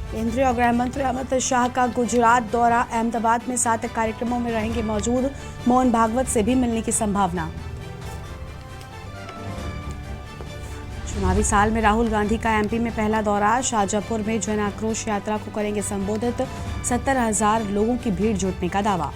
केंद्रीय गृह मंत्री अमित शाह का गुजरात दौरा, अहमदाबाद में 7 कार्यक्रमों में रहेंगे मौजूद। मोहन भागवत से भी मिलने की संभावना। चुनावी साल में राहुल गांधी का एमपी में पहला दौरा, शाहजहांपुर में जन आक्रोश यात्रा को करेंगे संबोधित। 70,000 लोगों की भीड़ जुटने का दावा।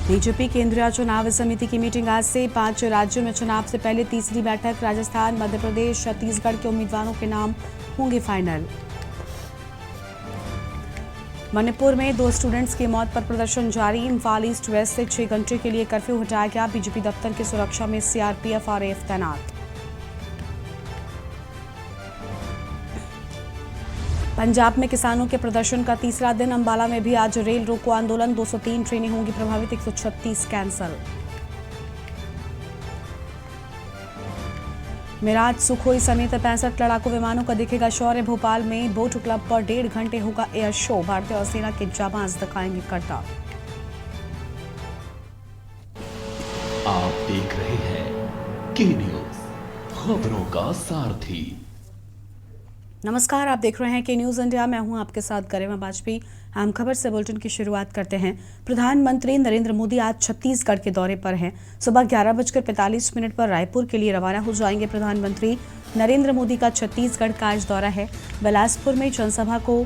बीजेपी केंद्रीय चुनाव समिति की मीटिंग आज से। 5 राज्यों में चुनाव से पहले तीसरी बैठक। राजस्थान, मध्य प्रदेश, छत्तीसगढ़ के उम्मीदवारों के नाम होंगे फाइनल। मणिपुर में 2 स्टूडेंट्स की मौत पर प्रदर्शन जारी। इम्फाल ईस्ट वेस्ट से 6 घंटे के लिए कर्फ्यू हटाया गया। बीजेपी दफ्तर की सुरक्षा में सीआरपीएफ और एएफ तैनात। पंजाब में किसानों के प्रदर्शन का तीसरा दिन। अंबाला में भी आज रेल रोको आंदोलन। 203 ट्रेनें होंगी प्रभावित, 136 कैंसल। मिराज, सुखोई समेत 65 लड़ाकू विमानों का दिखेगा शौर्य। भोपाल में बोट क्लब पर 1.5 घंटे होगा एयर शो। भारतीय और सेना के जाबाज दिखाएंगे करतब। आप देख रहे हैं के न्यूज, खबरों का सारथी। नमस्कार, आप देख रहे हैं के न्यूज इंडिया। मैं हूं आपके साथ गरिमा वाजपेयी। अहम खबर से बुलेटिन की शुरुआत करते हैं। प्रधानमंत्री नरेंद्र मोदी आज छत्तीसगढ़ के दौरे पर हैं। सुबह 11:45 पर रायपुर के लिए रवाना हो जाएंगे। प्रधानमंत्री नरेंद्र मोदी का छत्तीसगढ़ का आज दौरा है। बिलासपुर में जनसभा को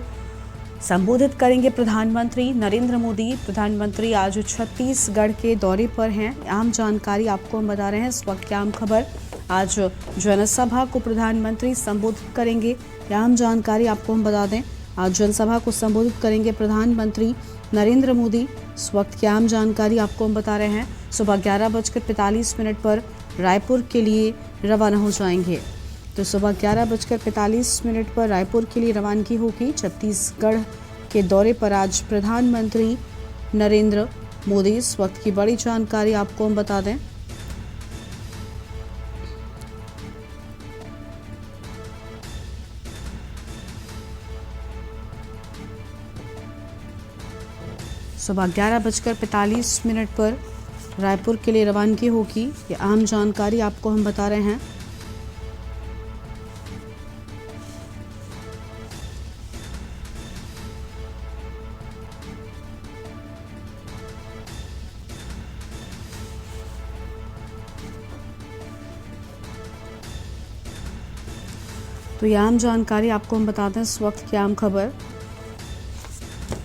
संबोधित करेंगे प्रधानमंत्री नरेंद्र मोदी। प्रधानमंत्री आज छत्तीसगढ़ के दौरे पर हैं। आम जानकारी आपको हम बता रहे हैं। इस वक्त की आम खबर, आज जनसभा को प्रधानमंत्री संबोधित करेंगे। आम जानकारी आपको हम बता दें, आज जनसभा को संबोधित करेंगे प्रधानमंत्री नरेंद्र मोदी। इस वक्त की आम जानकारी आपको हम बता रहे हैं। सुबह 11:45 पर रायपुर के लिए रवाना हो जाएंगे। तो सुबह 11:45 पर रायपुर के लिए रवानगी होगी। छत्तीसगढ़ के दौरे पर आज प्रधानमंत्री नरेंद्र मोदी। इस वक्त की बड़ी जानकारी आपको हम बता दें। सुबह 11:45 पर रायपुर के लिए रवानगी होगी। ये अहम जानकारी आपको हम बता रहे हैं। तो ये आम जानकारी आपको हम बता दें। इस वक्त की आम खबर,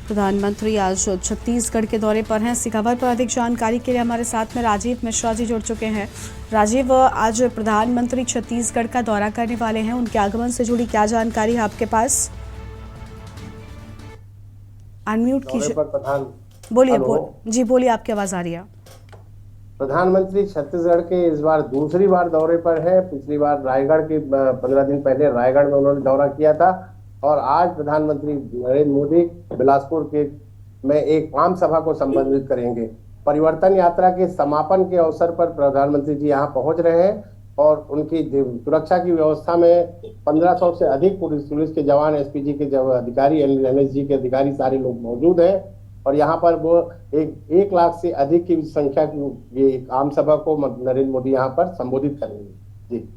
प्रधानमंत्री आज छत्तीसगढ़ के दौरे पर हैं। इसी खबर पर अधिक जानकारी के लिए हमारे साथ में राजीव मिश्रा जी जुड़ चुके हैं। राजीव, आज प्रधानमंत्री छत्तीसगढ़ का दौरा करने वाले हैं, उनके आगमन से जुड़ी क्या जानकारी है आपके पास? अनम्यूट कीजिए। बोलिए। जी बोलिए, आपकी आवाज आ रही है। प्रधानमंत्री छत्तीसगढ़ के इस बार दूसरी बार दौरे पर है। पिछली बार रायगढ़ के 15 दिन पहले रायगढ़ में उन्होंने दौरा किया था और आज प्रधानमंत्री नरेंद्र मोदी बिलासपुर के में एक आम सभा को संबोधित करेंगे। परिवर्तन यात्रा के समापन के अवसर पर प्रधानमंत्री जी यहाँ पहुंच रहे हैं और उनकी सुरक्षा की व्यवस्था में 1500 से अधिक पुलिस के जवान, एसपीजी के अधिकारी, एनएसजी के अधिकारी सारे लोग मौजूद हैं और यहाँ पर वो 1 लाख से अधिक की संख्या की ये आम सभा को नरेंद्र मोदी यहाँ पर संबोधित करेंगे। जी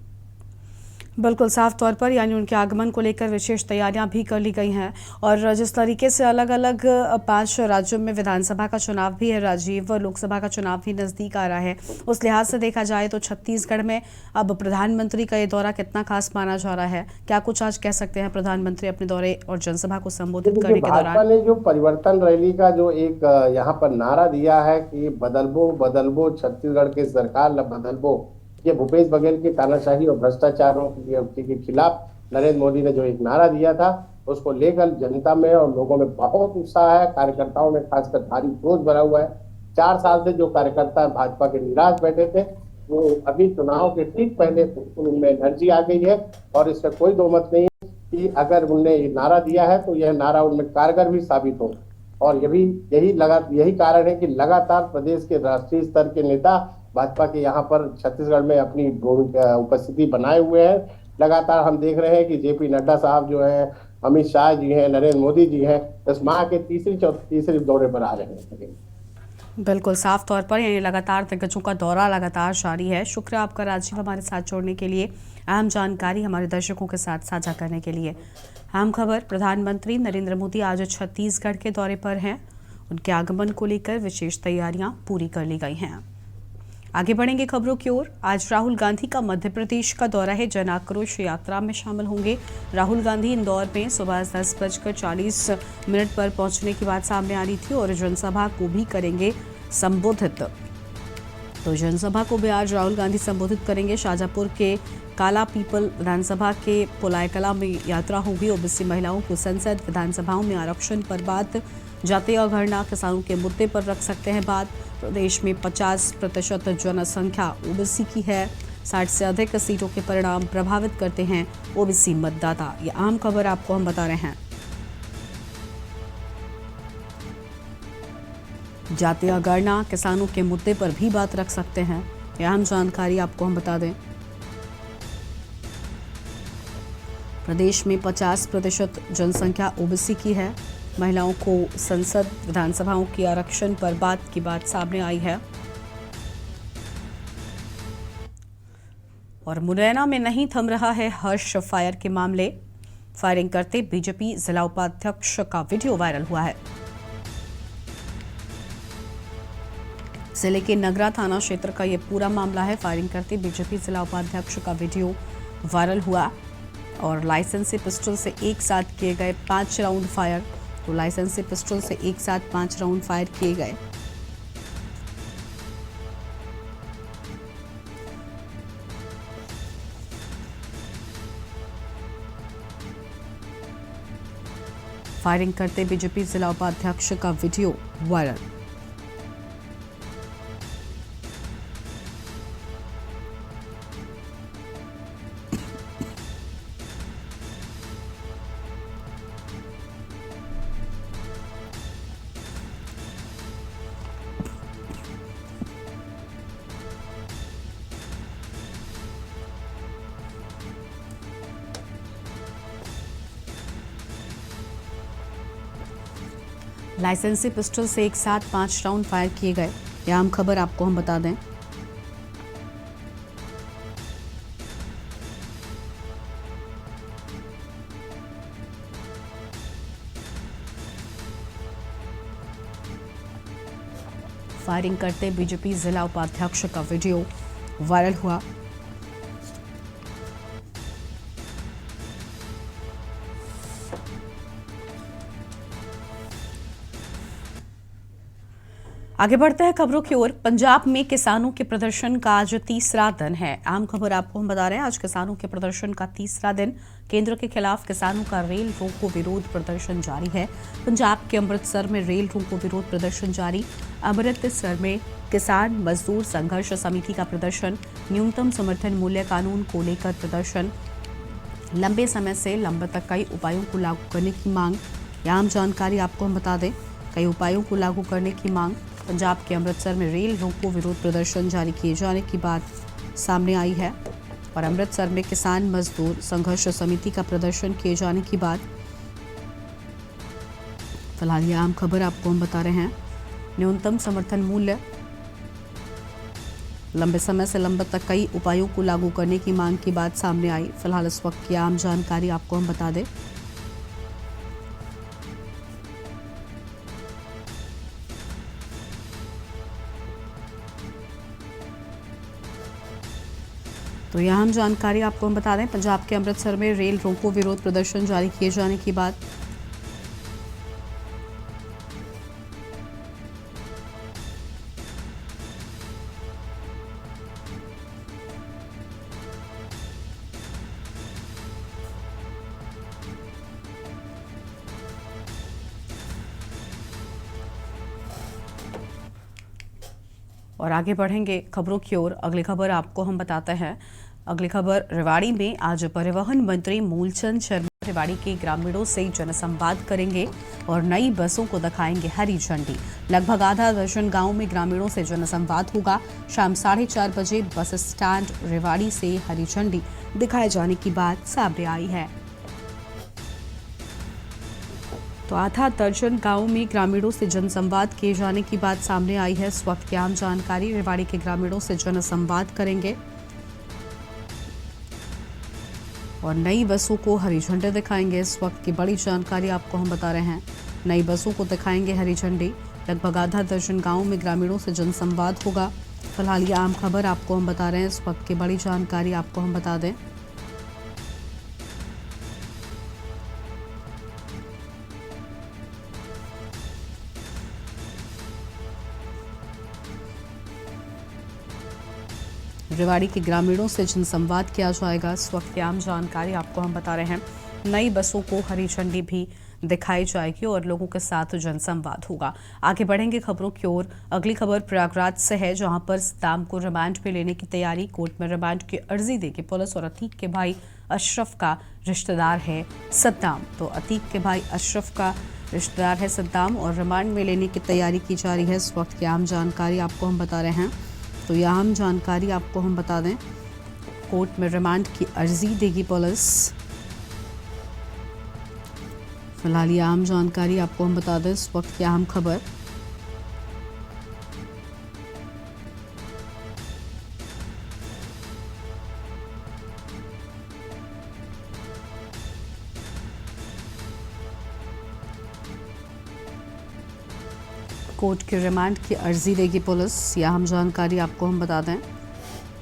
बिल्कुल साफ तौर पर, यानी उनके आगमन को लेकर विशेष तैयारियां भी कर ली गई हैं। और जिस तरीके से अलग अलग 5 राज्यों में विधानसभा का चुनाव भी है राजीव, लोकसभा का चुनाव भी नज़दीक आ रहा है, उस लिहाज से देखा जाए तो छत्तीसगढ़ में अब प्रधानमंत्री का ये दौरा कितना खास माना जा रहा है? क्या कुछ आज कह सकते हैं प्रधानमंत्री अपने दौरे और जनसभा को संबोधित करने के दौरान? भाजपा ने जो परिवर्तन रैली का जो एक यहाँ पर नारा दिया है कि बदलबो बदलबो छत्तीसगढ़ के सरकार न बदलबो, ये भूपेश बघेल की तानाशाही और भ्रष्टाचारों के खिलाफ नरेंद्र मोदी ने जो एक नारा दिया था, उसको लेकर जनता में और लोगों में बहुत उत्साह है। कार्यकर्ताओं में खासकर भारी जोश भरा हुआ है। 4 साल से जो कार्यकर्ता भाजपा के निराश बैठे थे, वो अभी चुनाव के ठीक पहले उनमें एनर्जी आ गई है और इसमें कोई दो मत नहीं कि अगर उनने नारा दिया है तो यह नारा उनमें कारगर भी साबित हो। और यही कारण है कि लगातार प्रदेश के राष्ट्रीय स्तर के नेता भाजपा के यहाँ पर छत्तीसगढ़ में अपनी उपस्थिति बनाए हुए हैं। लगातार हम देख रहे हैं कि जेपी नड्डा साहब जो हैं, अमित शाह जी हैं, नरेंद्र मोदी जी हैं, इस माह के तीसरे दौरे पर आ रहे हैं। बिल्कुल साफ तौर पर यानी लगातार दिग्गजों का दौरा लगातार जारी है। शुक्रिया आपका राजीव, हमारे साथ जोड़ने के लिए, अहम जानकारी हमारे दर्शकों के साथ साझा करने के लिए। अहम खबर, प्रधानमंत्री नरेंद्र मोदी आज छत्तीसगढ़ के दौरे पर हैं। उनके आगमन को लेकर विशेष तैयारियां पूरी कर ली गई हैं। आगे बढ़ेंगे खबरों की ओर। आज राहुल गांधी का मध्य प्रदेश का दौरा है। जन आक्रोश यात्रा में शामिल होंगे राहुल गांधी। इंदौर में सुबह 10:40 पर पहुंचने की बात सामने आ रही थी और जनसभा को भी करेंगे संबोधित। तो जनसभा को भी आज राहुल गांधी संबोधित करेंगे। शाजापुर के काला पीपल विधानसभा के पुलायकला में यात्रा होगी। ओबीसी महिलाओं को संसद विधानसभाओं में आरक्षण पर बात, जातीय अवगणना, किसानों के मुद्दे पर रख सकते हैं बात। प्रदेश में 50% जनसंख्या ओबीसी की है। 60 से अधिक सीटों के परिणाम प्रभावित करते हैं ओबीसी मतदाता। ये आम खबर आपको हम बता रहे हैं। जातीय गणना, किसानों के मुद्दे पर भी बात रख सकते हैं। यह अहम जानकारी आपको हम बता दें। प्रदेश में 50% जनसंख्या ओबीसी की है। महिलाओं को संसद विधानसभाओं की आरक्षण पर बात की बात सामने आई है। और मुरैना में नहीं थम रहा है हर्ष फायर के मामले। फायरिंग करते बीजेपी जिला उपाध्यक्ष का वीडियो वायरल हुआ है। जिले के नगरा थाना क्षेत्र का यह पूरा मामला है। फायरिंग करते बीजेपी जिला उपाध्यक्ष का वीडियो वायरल हुआ और लाइसेंसी पिस्टल से एक साथ किए गए 5 राउंड फायर। तो लाइसेंसी पिस्टल से एक साथ 5 राउंड फायर किए गए। फायरिंग करते बीजेपी जिला उपाध्यक्ष का वीडियो वायरल। लाइसेंसी पिस्टल से एक साथ 5 राउंड फायर किए गए। यह आम खबर आपको हम बता दें। फायरिंग करते बीजेपी जिला उपाध्यक्ष का वीडियो वायरल हुआ। आगे बढ़ते हैं खबरों की ओर। पंजाब में किसानों के प्रदर्शन का आज तीसरा दिन है। आम खबर आपको हम बता रहे हैं। आज किसानों के प्रदर्शन का तीसरा दिन। केंद्र के खिलाफ किसानों का रेल रोको विरोध प्रदर्शन जारी है। पंजाब के अमृतसर में रेल रोको विरोध प्रदर्शन जारी। अमृतसर में किसान मजदूर संघर्ष समिति का प्रदर्शन। न्यूनतम समर्थन मूल्य कानून को लेकर प्रदर्शन। लंबे समय से लंबित कई उपायों को लागू करने की मांग। यह आम जानकारी आपको हम बता दें। कई उपायों को लागू करने की मांग। पंजाब के अमृतसर में रेल रोको विरोध प्रदर्शन जारी किए जाने की बात सामने आई है और अमृतसर में किसान मजदूर संघर्ष समिति का प्रदर्शन किए जाने की बात। फिलहाल ये आम खबर आपको हम बता रहे हैं। न्यूनतम समर्थन मूल्य, लंबे समय से लंबित कई उपायों को लागू करने की मांग की बात सामने आई। फिलहाल इस वक्त की आम जानकारी आपको हम बता दें। तो यह हम जानकारी आपको हम बता दें। पंजाब के अमृतसर में रेल रोको विरोध प्रदर्शन जारी किए जाने की बात। और आगे बढ़ेंगे खबरों की ओर। अगली खबर आपको हम बताते हैं। अगली खबर रेवाड़ी में आज परिवहन मंत्री मूलचंद शर्मा रेवाड़ी के ग्रामीणों से जनसंवाद करेंगे और नई बसों को दिखाएंगे हरी झंडी। लगभग आधा दर्जन गांव में ग्रामीणों से जनसंवाद होगा। शाम 4:30 बजे बस स्टैंड रेवाड़ी से हरी झंडी दिखाए जाने की बात सामने आई है। तो आधा दर्जन गांवों में ग्रामीणों से जनसंवाद किए जाने की बात सामने आई है। इस वक्त की अहम जानकारी, रेवाड़ी के ग्रामीणों से जनसंवाद करेंगे और नई बसों को हरी झंडी दिखाएंगे। इस वक्त की बड़ी जानकारी आपको हम बता रहे हैं, नई बसों को दिखाएंगे हरी झंडी। लगभग आधा दर्जन गांवों में ग्रामीणों से जनसंवाद होगा। फिलहाल ये आम खबर आपको हम बता रहे हैं, इस वक्त की बड़ी जानकारी आपको हम बता दें। रेवाड़ी के ग्रामीणों से जनसंवाद किया जाएगा। इस वक्त की आम जानकारी आपको हम बता रहे हैं, नई बसों को हरी झंडी भी दिखाई जाएगी और लोगों के साथ जनसंवाद होगा। आगे बढ़ेंगे खबरों की ओर। अगली खबर प्रयागराज से है, जहां पर सद्दाम को रिमांड पे लेने की तैयारी। कोर्ट में रिमांड की अर्जी देगी पुलिस और अतीक के भाई अशरफ का रिश्तेदार है सद्दाम। तो अतीक के भाई अशरफ का रिश्तेदार है सद्दाम और रिमांड में लेने की तैयारी की जा रही है। इस वक्त की आम जानकारी आपको हम बता रहे हैं। तो यह आम जानकारी आपको हम बता दें, कोर्ट में रिमांड की अर्जी देगी पुलिस। फिलहाल ये आम जानकारी आपको हम बता दें, इस वक्त की अहम खबर। कोर्ट की रिमांड की अर्जी देगी पुलिस, यह अहम जानकारी आपको हम बता दें।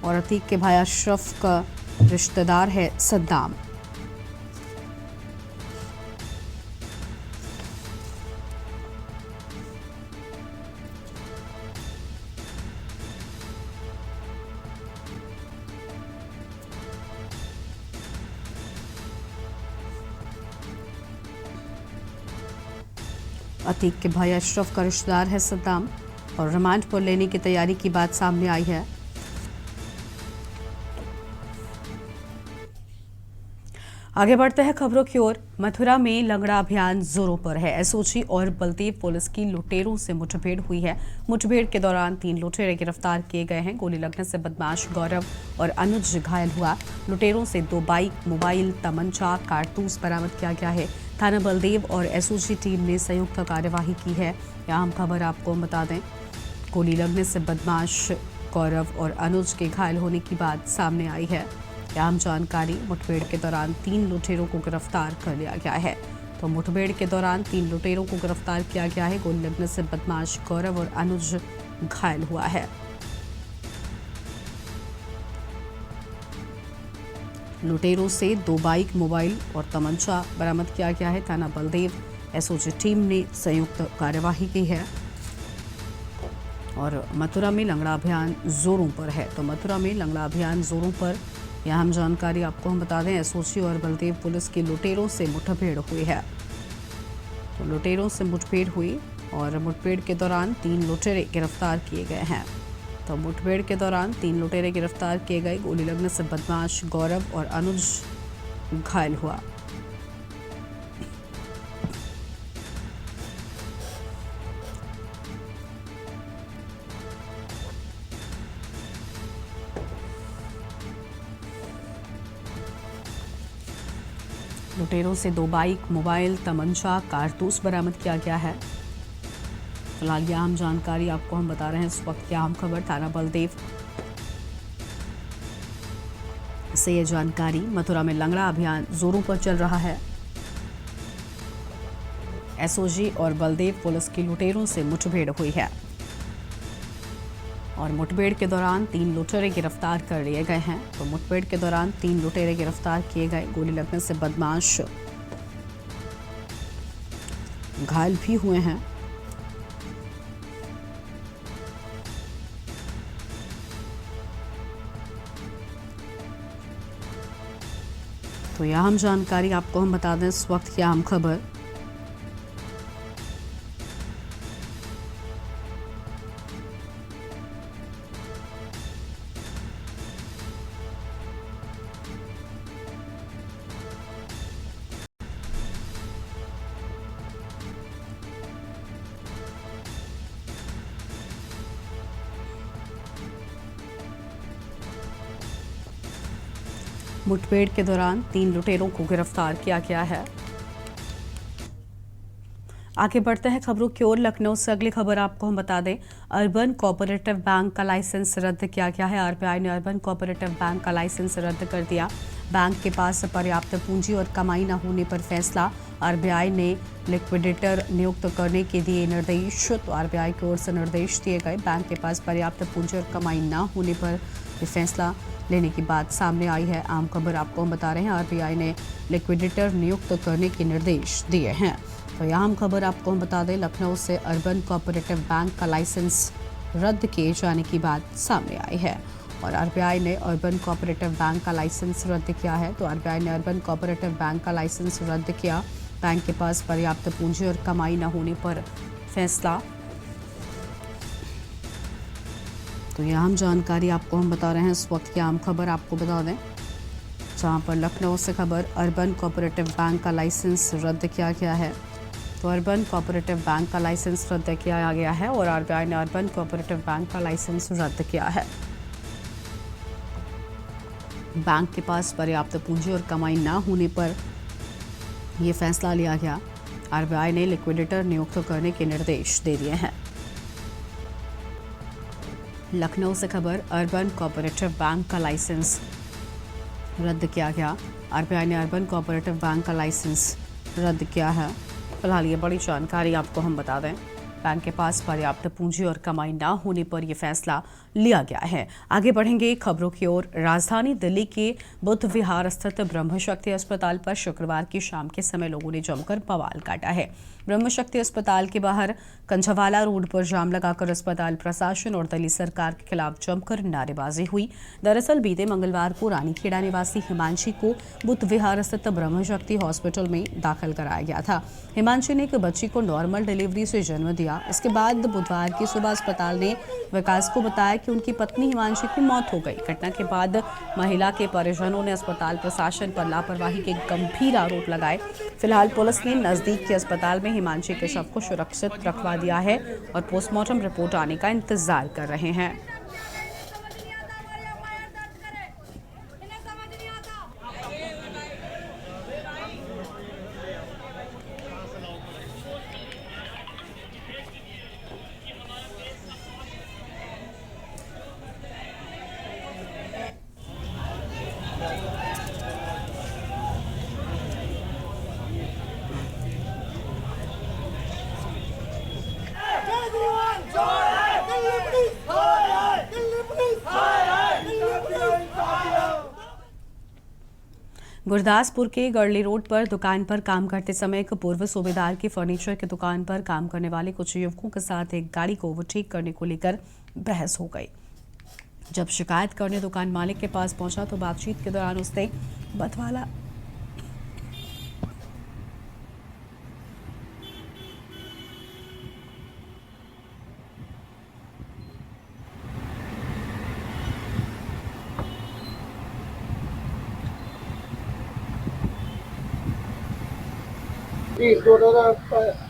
और अतीक के भाई अशरफ का रिश्तेदार है सद्दाम। अतीक के भाई अशरफ का रिश्तेदार है सद्दाम और रिमांड पर लेने की तैयारी की बात सामने आई है। आगे बढ़ते हैं खबरों की ओर। मथुरा में लंगड़ा अभियान जोरों पर है। एसओजी और बलदेव पुलिस की लुटेरों से मुठभेड़ हुई है। मुठभेड़ के दौरान 3 लुटेरे गिरफ्तार किए गए हैं। गोली लगने से बदमाश गौरव और अनुज घायल हुआ। लुटेरों से 2 बाइक, मोबाइल, तमंचा, कारतूस बरामद किया गया है। थाना बलदेव और एसओजी टीम ने संयुक्त कार्यवाही की है। यह अहम खबर आपको हम बता दें, गोली लगने से बदमाश गौरव और अनुज के घायल होने की बात सामने आई है। आम जानकारी, मुठभेड़ के दौरान 3 लुटेरों को गिरफ्तार कर लिया गया है। तो मुठभेड़ के दौरान 3 लुटेरों को गिरफ्तार किया गया है। गोली लगने से बदमाश गौरव और अनुज घायल हुआ है। लुटेरों से 2 बाइक, मोबाइल और तमंचा बरामद किया गया है। थाना बलदेव एसओजी टीम ने संयुक्त कार्यवाही की है। और मथुरा में लंगड़ा अभियान जोरों पर है। तो मथुरा में लंगड़ा अभियान जोरों पर, यह हम जानकारी आपको हम बता दें। एसओजी और बलदेव पुलिस की लुटेरों से मुठभेड़ हुई है। तो लुटेरों से मुठभेड़ हुई और मुठभेड़ के दौरान 3 लुटेरे गिरफ्तार किए गए हैं। तो मुठभेड़ के दौरान 3 लुटेरे गिरफ्तार किए गए। गोली लगने से बदमाश गौरव और अनुज घायल हुआ। लुटेरों से 2 बाइक, मोबाइल, तमंचा, कारतूस बरामद किया गया है। फिलहाल यह आम जानकारी आपको हम बता रहे हैं। इस वक्त की आम खबर, थाना बलदेव से यह जानकारी। मथुरा में लंगड़ा अभियान जोरों पर चल रहा है। एसओजी और बलदेव पुलिस की लुटेरों से मुठभेड़ हुई है और मुठभेड़ के दौरान 3 लुटेरे गिरफ्तार कर लिए गए हैं। तो मुठभेड़ के दौरान 3 लुटेरे गिरफ्तार किए गए। गोली लगने से बदमाश घायल भी हुए हैं। तो यह अहम जानकारी आपको हम बता दें, इस वक्त की अहम खबर। मुठभेड़ के दौरान 3 लुटेरों को गिरफ्तार किया गया है। आगे बढ़ते हैं खबरों की ओर। लखनऊ से अगली खबर आपको हम बता दें, अर्बन कोऑपरेटिव बैंक का लाइसेंस रद्द किया गया है। आरबीआई ने अर्बन कोऑपरेटिव बैंक का लाइसेंस रद्द कर दिया। बैंक के पास पर्याप्त पूंजी और कमाई न होने पर फैसला। आरबीआई ने लिक्विडेटर नियुक्त करने के दिए निर्देश। तो आरबीआई की ओर से निर्देश दिए गए। बैंक के पास पर्याप्त पूंजी और कमाई न होने पर ये फैसला लेने की बात सामने आई है। आम खबर आपको हम बता रहे हैं, आरबीआई ने लिक्विडेटर नियुक्त करने के निर्देश दिए हैं। तो यह हम खबर आपको हम बता दें, लखनऊ से अर्बन कोऑपरेटिव बैंक का लाइसेंस रद्द किए जाने की बात सामने आई है और आरबीआई ने अर्बन कोऑपरेटिव बैंक का लाइसेंस रद्द किया है। तो आरबीआई ने अर्बन कोऑपरेटिव बैंक का लाइसेंस रद्द किया। बैंक के पास पर्याप्त पूंजी और कमाई न होने पर फैसला। तो यह हम जानकारी आपको हम बता रहे हैं। इस वक्त की आम खबर आपको बता दें, जहां पर लखनऊ से खबर, अर्बन कोऑपरेटिव बैंक का लाइसेंस रद्द किया गया है। तो अर्बन कोऑपरेटिव बैंक का लाइसेंस रद्द किया गया है और आरबीआई ने अर्बन कोऑपरेटिव बैंक का लाइसेंस रद्द किया है। बैंक के पास पर्याप्त पूंजी और कमाई न होने पर यह फैसला लिया गया। आरबीआई ने लिक्विडेटर नियुक्त करने के निर्देश दे दिए हैं। लखनऊ से खबर, अर्बन कोऑपरेटिव बैंक का लाइसेंस रद्द किया गया। आरबीआई ने अर्बन कोऑपरेटिव बैंक का लाइसेंस रद्द किया है। फिलहाल ये बड़ी जानकारी आपको हम बता दें, बैंक के पास पर्याप्त पूंजी और कमाई ना होने पर यह फैसला लिया गया है। आगे बढ़ेंगे खबरों की ओर। राजधानी दिल्ली के बुद्ध विहार स्थित ब्रह्मशक्ति अस्पताल पर शुक्रवार की शाम के समय लोगों ने जमकर बवाल काटा है। ब्रह्मशक्ति अस्पताल के बाहर कंझवाला रोड पर जाम लगाकर अस्पताल प्रशासन और दिल्ली सरकार के खिलाफ जमकर नारेबाजी हुई। दरअसल बीते मंगलवार को रानीखेड़ा निवासी हिमांशी को बुद्ध विहार स्थित ब्रह्मशक्ति हॉस्पिटल में दाखिल कराया गया था। हिमांशी ने एक बच्ची को नॉर्मल डिलीवरी से जन्म दिया। इसके बाद बुधवार की सुबह अस्पताल ने विकास को बताया कि उनकी पत्नी हिमांशी की मौत हो गई। घटना के बाद महिला के परिजनों ने अस्पताल प्रशासन पर लापरवाही के गंभीर आरोप लगाए। फिलहाल पुलिस ने नजदीक के अस्पताल में हिमांशी के शव को सुरक्षित रखवा दिया है और पोस्टमार्टम रिपोर्ट आने का इंतजार कर रहे हैं। गुरदासपुर के गढ़ली रोड पर दुकान पर काम करते समय एक पूर्व सूबेदार की फर्नीचर की दुकान पर काम करने वाले कुछ युवकों के साथ एक गाड़ी को ओवरटेक करने को लेकर बहस हो गई। जब शिकायत करने दुकान मालिक के पास पहुंचा तो बातचीत के दौरान उसने बतवाला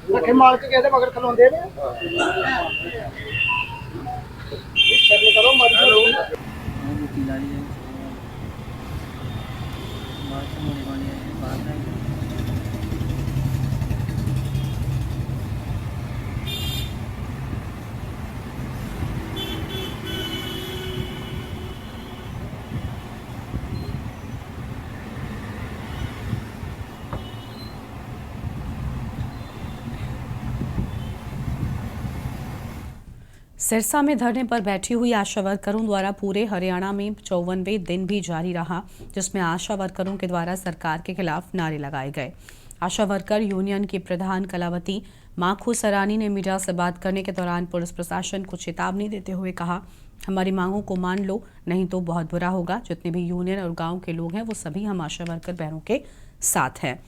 रखे मार के कहते मगर खलोंदे ने शर्म करो मर जाओ सिरसा में धरने पर बैठी हुई आशा वर्करों द्वारा पूरे हरियाणा में 54वें दिन भी जारी रहा, जिसमें आशा वर्करों के द्वारा सरकार के खिलाफ नारे लगाए गए। आशा वर्कर यूनियन की प्रधान कलावती माखू सरानी ने मीडिया से बात करने के दौरान पुलिस प्रशासन को चेतावनी देते हुए कहा, हमारी मांगों को मान लो, नहीं तो बहुत बुरा होगा। जितने भी यूनियन और गाँव के लोग हैं वो सभी हम आशा वर्कर बहनों के साथ हैं।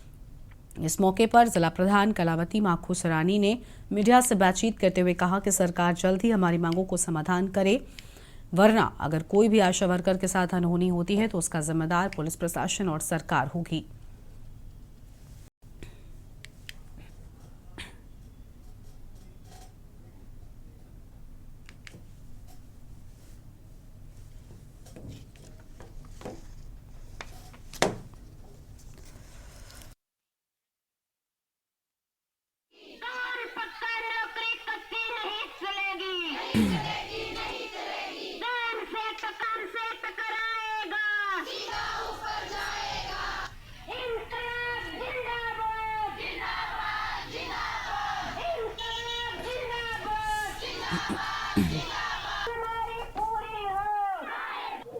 इस मौके पर जिला प्रधान कलावती माखू सरानी ने मीडिया से बातचीत करते हुए कहा कि सरकार जल्द ही हमारी मांगों को समाधान करे, वरना अगर कोई भी आशा वर्कर के साथ अनहोनी होती है तो उसका जिम्मेदार पुलिस प्रशासन और सरकार होगी।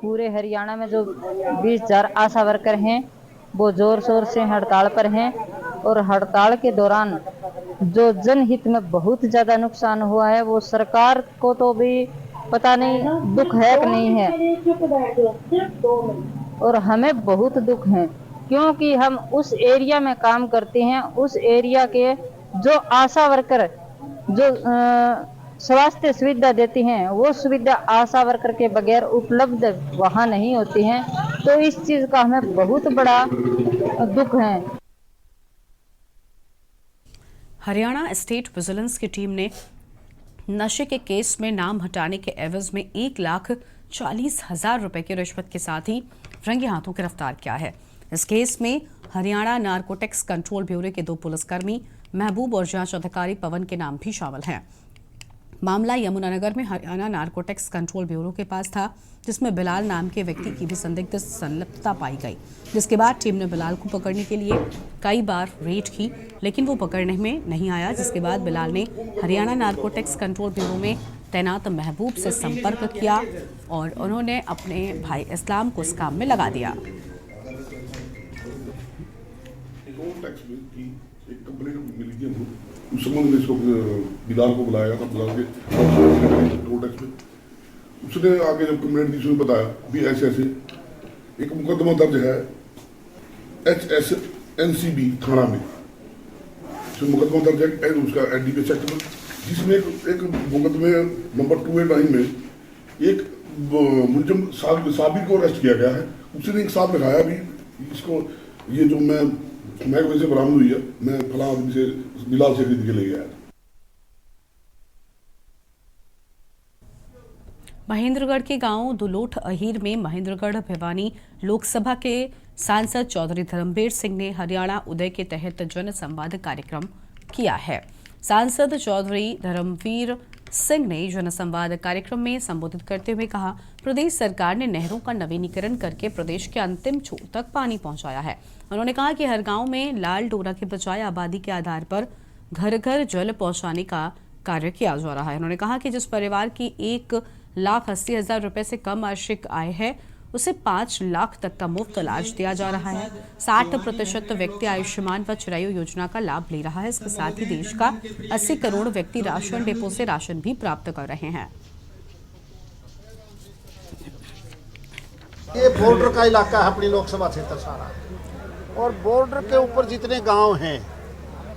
पूरे हरियाणा में जो 20,000 आशा वर्कर हैं वो जोर शोर से हड़ताल पर हैं और हड़ताल के दौरान जो जनहित में बहुत ज्यादा नुकसान हुआ है वो सरकार को तो भी पता नहीं दुख है कि नहीं है, और हमें बहुत दुख है क्योंकि हम उस एरिया में काम करते हैं। उस एरिया के जो आशा वर्कर जो स्वास्थ्य सुविधा देती हैं वो सुविधा आशा वर्कर के बगैर उपलब्ध वहाँ नहीं होती हैं, तो इस चीज का हमें बहुत बड़ा दुख है। हरियाणा स्टेट विजिलेंस की टीम ने नशे के केस में नाम हटाने के एवज में 1,40,000 रुपए की रिश्वत के साथ ही रंगे हाथों गिरफ्तार किया है। इस केस में हरियाणा नारकोटिक्स कंट्रोल ब्यूरो के 2 पुलिसकर्मी महबूब और जांच अधिकारी पवन के नाम भी शामिल हैं। मामला यमुनानगर में हरियाणा नारकोटिक्स कंट्रोल ब्यूरो के पास था, जिसमें बिलाल नाम के व्यक्ति की भी संदिग्ध संलिप्तता पाई गई, जिसके बाद टीम ने बिलाल को पकड़ने के लिए कई बार रेड की, लेकिन वो पकड़ने में नहीं आया। जिसके बाद बिलाल ने हरियाणा नारकोटिक्स कंट्रोल ब्यूरो में तैनात महबूब से संपर्क किया और उन्होंने अपने भाई इस्लाम को इस काम में लगा दिया। एक कंप्लेंट मिली थी हमको, उस संबंध में इसको बिलाल को बुलाया गया था। बिलाल के टोल टैक्स में उसने आगे जब कंप्लेंट दी उसने बताया भी ऐसे ऐसे एक मुकदमा दर्ज है HSNCB थाना में, मुकदमा दर्ज है उसका NDPS एक्ट में, जिसमें एक मुकदमे नंबर 289 में एक मुलजिम साबिर को अरेस्ट किया गया है। उसने एक साथ लिखाया भी इसको, ये जो मैं से बरामद हुई है, मैं फलां आदमी से बिलाल से खरीद के ले गया। महेंद्रगढ़ के गांव दुलोट अहीर में महेंद्रगढ़ भिवानी लोकसभा के सांसद चौधरी धर्मवीर सिंह ने हरियाणा उदय के तहत जन संवाद कार्यक्रम किया है। सांसद चौधरी धर्मवीर सिंह ने जन संवाद कार्यक्रम में संबोधित करते हुए कहा, प्रदेश सरकार ने नहरों का नवीनीकरण करके प्रदेश के अंतिम छोर तक पानी पहुंचाया है। उन्होंने कहा कि हर गांव में लाल डोरा के बजाय आबादी के आधार पर घर घर जल पहुंचाने का कार्य किया जा रहा है। उन्होंने कहा कि जिस परिवार की 1,80,000 रुपए से कम वार्षिक आय है उसे 5 लाख तक का मुफ्त इलाज दिया जा रहा है। 60% व्यक्ति आयुष्मान व चिरायु योजना का लाभ ले रहा है। इसके साथ ही देश का 80 करोड़ व्यक्ति राशन डिपो से राशन भी प्राप्त कर रहे हैं। ये बॉर्डर का इलाका है अपनी लोकसभा क्षेत्र सारा, और बॉर्डर के ऊपर जितने गांव हैं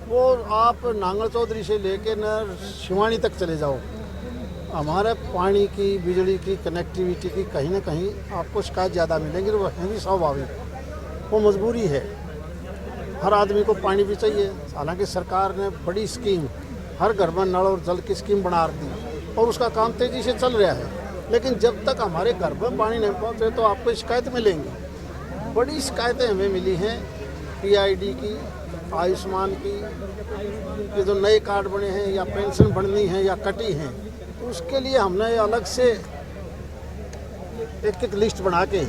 वो आप नांगल चौधरी से लेके न शिवानी तक चले जाओ, हमारे पानी की बिजली की कनेक्टिविटी की कहीं ना कहीं आपको शिकायत ज़्यादा मिलेंगी। वो है भी स्वाभाविक, वो मजबूरी है, हर आदमी को पानी भी चाहिए। हालांकि सरकार ने बड़ी स्कीम हर घर में नल और जल की स्कीम बना दी और उसका काम तेज़ी से चल रहा है, लेकिन जब तक हमारे घर में पानी नहीं पहुँचे तो आपको शिकायत मिलेंगी। बड़ी शिकायतें हमें मिली हैं PID की, आयुष्मान की, ये जो नए कार्ड बने हैं या पेंशन बननी है या कटी हैं, उसके लिए हमने अलग से एक लिस्ट बना के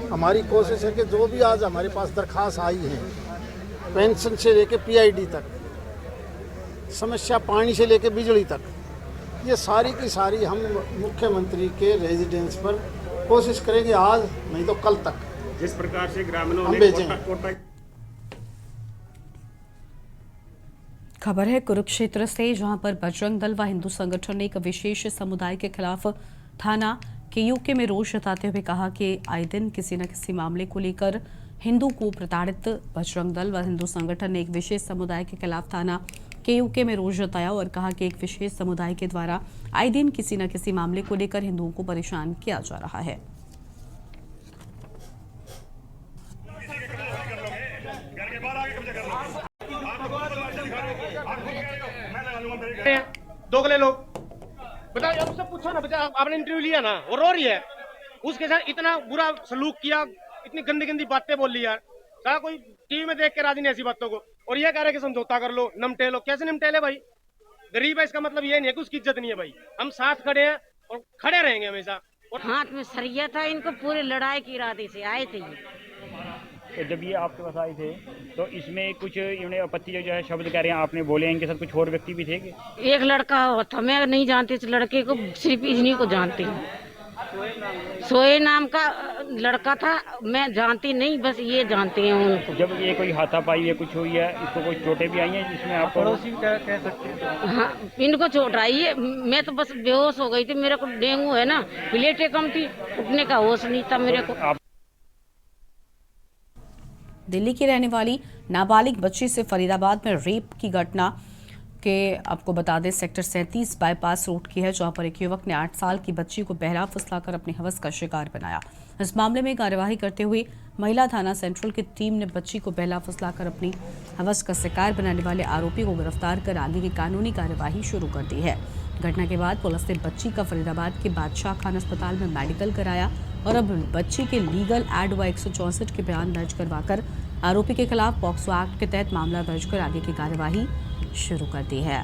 हमारी कोशिश है कि जो भी आज हमारे पास दरखास्त आई है पेंशन से लेके PID तक, समस्या पानी से लेके बिजली तक, ये सारी की सारी हम मुख्यमंत्री के रेजिडेंस पर कोशिश करेंगे आज नहीं तो कल तक। जिस प्रकार से ग्रामीणों हम ने भेजें। खबर है कुरुक्षेत्र से, जहां पर बजरंग दल व हिंदू संगठन ने एक विशेष समुदाय के खिलाफ थाना KUK में रोष जताते हुए कहा कि आए दिन किसी न किसी मामले को लेकर हिंदू को प्रताड़ित बजरंग दल व हिंदू संगठन ने एक विशेष समुदाय के खिलाफ थाना KUK में रोष जताया और कहा कि एक विशेष समुदाय के द्वारा आए दिन किसी न किसी मामले को लेकर हिंदुओं को परेशान किया जा रहा है। दोगले लोग बताओ, अब उससे पूछो ना, बता आपने इंटरव्यू लिया ना, वो रो रही है, उसके साथ इतना बुरा सलूक किया, इतनी गंदी गंदी बातें बोल ली यार। सारा कोई टीवी में देख के राजी नहीं ऐसी बातों को, और ये कह रहे कि समझौता कर लो, निपटे लो। कैसे निपटे ले भाई? गरीब है इसका मतलब ये नहीं है कि उसकी इज्जत नहीं है भाई। हम साथ खड़े हैं और खड़े रहेंगे हमेशा। हाथ में सरिया था, इनको पूरी लड़ाई की इरादे से आए थे तो जब ये आपके पास आए थे तो इसमें कुछ इन्होंने आपत्ति जो है शब्द कह रहे हैं आपने बोले, इनके साथ कुछ और व्यक्ति भी थे कि? एक लड़का था, मैं नहीं जानती इस लड़के को, सिर्फ इन्हीं को जानती हूँ। सोए नाम का लड़का था, मैं जानती नहीं, बस ये जानते हैं उनको। जब ये कोई हाथापाई है कुछ हुई है, इसको कोई चोटें भी आई हैं जिसमें आप पड़ोसी कह सकते हैं? हाँ, इनको चोट आई है, मैं तो बस बेहोश हो गई थी, मेरे को डेंगू है ना, प्लेटें कम थी, उठने का होश नहीं था मेरे को। दिल्ली की रहने वाली नाबालिग बच्ची से फरीदाबाद में रेप की घटना के आपको बता दें सेक्टर 37 बाईपास रोड की है, जहां पर एक युवक ने 8 साल की बच्ची को बहला फुसलाकर अपनी हवस का शिकार बनाया। इस मामले में कार्यवाही करते हुए महिला थाना सेंट्रल की टीम ने बच्ची को बहला फुसलाकर अपनी हवस का शिकार बनाने वाले आरोपी को गिरफ्तार कर आगे की कानूनी कार्यवाही शुरू कर दी है। घटना के बाद पुलिस ने बच्ची का फरीदाबाद के बादशाह खान अस्पताल में मेडिकल कराया और अब बच्ची के लीगल एड व 164 के बयान दर्ज करवाकर आरोपी के खिलाफ पॉक्सो एक्ट के तहत मामला दर्ज कर आगे की कार्यवाही शुरू कर दी है।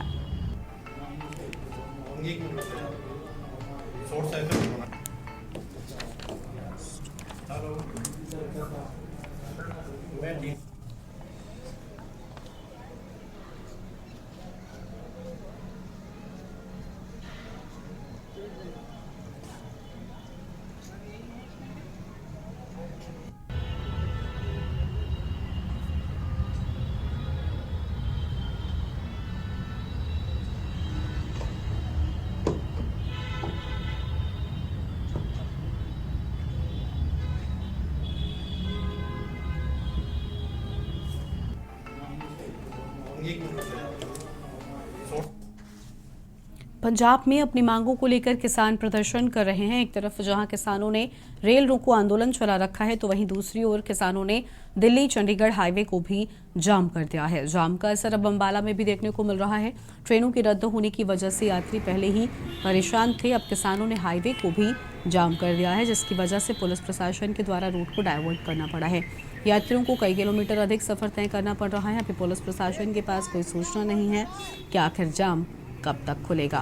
पंजाब में अपनी मांगों को लेकर किसान प्रदर्शन कर रहे हैं। एक तरफ जहां किसानों ने रेल रोको आंदोलन चला रखा है, तो वहीं दूसरी ओर किसानों ने दिल्ली चंडीगढ़ हाईवे को भी जाम कर दिया है। जाम का असर अब अंबाला में भी देखने को मिल रहा है। ट्रेनों के रद्द होने की वजह से यात्री पहले ही परेशान थे, अब किसानों ने हाईवे को भी जाम कर दिया है, जिसकी वजह से पुलिस प्रशासन के द्वारा रूट को डायवर्ट करना पड़ा है। यात्रियों को कई किलोमीटर अधिक सफर तय करना पड़ रहा है। अभी पुलिस प्रशासन के पास कोई सूचना नहीं है कि आखिर जाम कब तक खुलेगा।